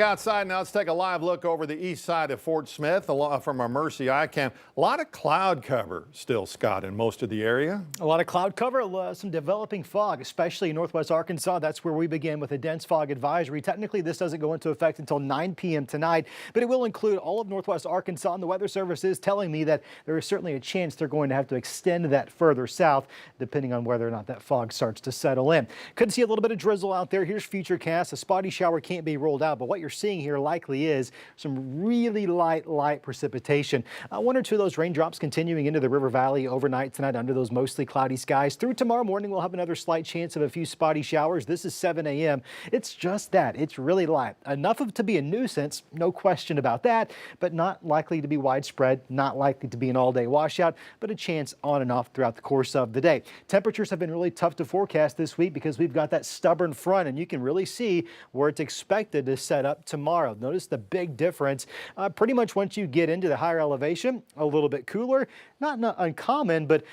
Outside now, let's take a live look over the east side of Fort Smith from our Mercy Eye Cam. A lot of cloud cover still, Scott, in most of the area. A lot of cloud cover, some developing fog, especially in northwest Arkansas. That's where we begin with a dense fog advisory. Technically, this doesn't go into effect until 9 p.m. tonight, but it will include all of northwest Arkansas. And the Weather Service is telling me that there is certainly a chance they're going to have to extend that further south, depending on whether or not that fog starts to settle in. Could see a little bit of drizzle out there. Here's Futurecast. A spotty shower can't be ruled out, but what you're seeing here likely is some really light precipitation. One or two of those raindrops continuing into the river valley overnight tonight under those mostly cloudy skies. Through tomorrow morning, we'll have another slight chance of a few spotty showers. This is 7 a.m. It's just that. It's really light. Enough to be a nuisance, no question about that, but not likely to be widespread, not likely to be an all-day washout, but a chance on and off throughout the course of the day. Temperatures have been really tough to forecast this week because we've got that stubborn front, and you can really see where it's expected to set up tomorrow. Notice the big difference. Pretty much once you get into the higher elevation, a little bit cooler, not uncommon, but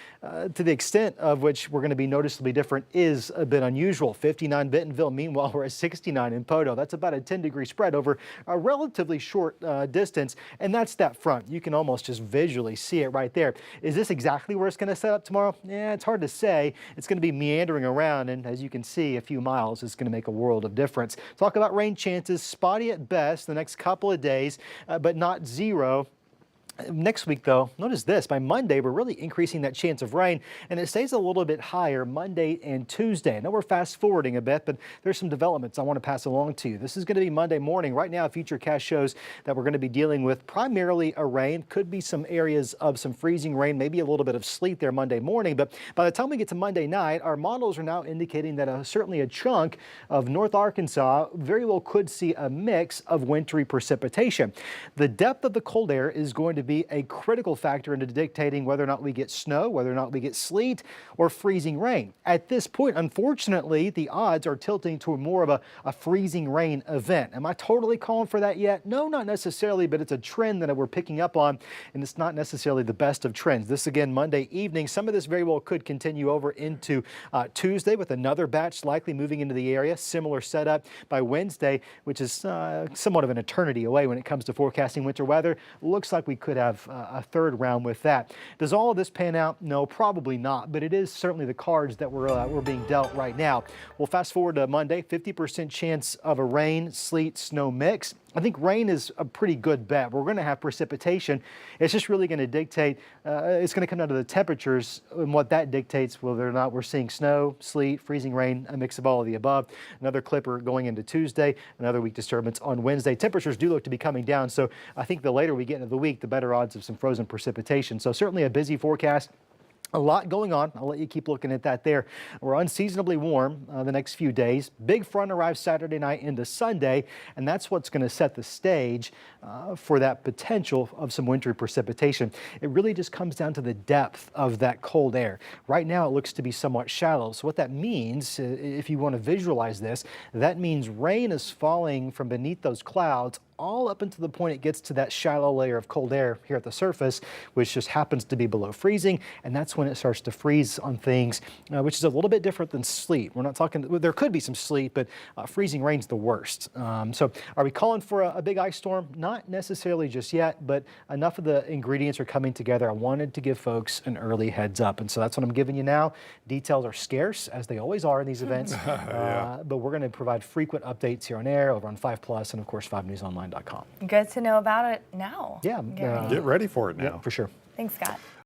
to the extent of which we're going to be noticeably different is a bit unusual. 59 Bentonville, meanwhile, we're at 69 in Poto. That's about a 10-degree spread over a relatively short distance, and that's that front. You can almost just visually see it right there. Is this exactly where it's going to set up tomorrow? Yeah, it's hard to say. It's going to be meandering around, and as you can see, a few miles is going to make a world of difference. Talk about rain chances, spotty at best the next couple of days, but not zero. Next week, though, notice this. By Monday, we're really increasing that chance of rain, and it stays a little bit higher Monday and Tuesday. I know we're fast forwarding a bit, but there's some developments I want to pass along to you. This is going to be Monday morning. Right now, Futurecast shows that we're going to be dealing with primarily a rain. Could be some areas of some freezing rain, maybe a little bit of sleet there Monday morning. But by the time we get to Monday night, our models are now indicating that certainly a chunk of North Arkansas very well could see a mix of wintry precipitation. The depth of the cold air is going to be a critical factor into dictating whether or not we get snow, whether or not we get sleet or freezing rain. At this point, unfortunately, the odds are tilting to more of a freezing rain event. Am I totally calling for that yet? No, not necessarily, but it's a trend that we're picking up on, and it's not necessarily the best of trends. This again, Monday evening. Some of this very well could continue over into Tuesday with another batch likely moving into the area. Similar setup by Wednesday, which is somewhat of an eternity away when it comes to forecasting winter weather. Looks like we could have a third round with that. Does all of this pan out? No, probably not, but it is certainly the cards that we're being dealt right now. We'll fast forward to Monday, 50% chance of a rain, sleet, snow mix. I think rain is a pretty good bet. We're going to have precipitation. It's just really going to dictate, it's going to come down to the temperatures and what that dictates whether or not we're seeing snow, sleet, freezing rain, a mix of all of the above. Another clipper going into Tuesday, another weak disturbance on Wednesday. Temperatures do look to be coming down, so I think the later we get into the week, the better odds of some frozen precipitation. So certainly a busy forecast. A lot going on. I'll let you keep looking at that there. We're unseasonably warm the next few days. Big front arrives Saturday night into Sunday, and that's what's going to set the stage for that potential of some wintry precipitation. It really just comes down to the depth of that cold air. Right now, it looks to be somewhat shallow. So what that means, if you want to visualize this, that means rain is falling from beneath those clouds all up until the point it gets to that shallow layer of cold air here at the surface, which just happens to be below freezing, and that's when it starts to freeze on things, which is a little bit different than sleet. We're not talking, there could be some sleet, but freezing rain's the worst. So are we calling for a big ice storm? Not necessarily just yet, but enough of the ingredients are coming together. I wanted to give folks an early heads up, and so that's what I'm giving you now. Details are scarce, as they always are in these events, but we're going to provide frequent updates here on air, over on 5+, and of course 5newsonline.com. Good to know about it now. Yeah. Get ready for it now. Yeah, for sure. Thanks, Scott.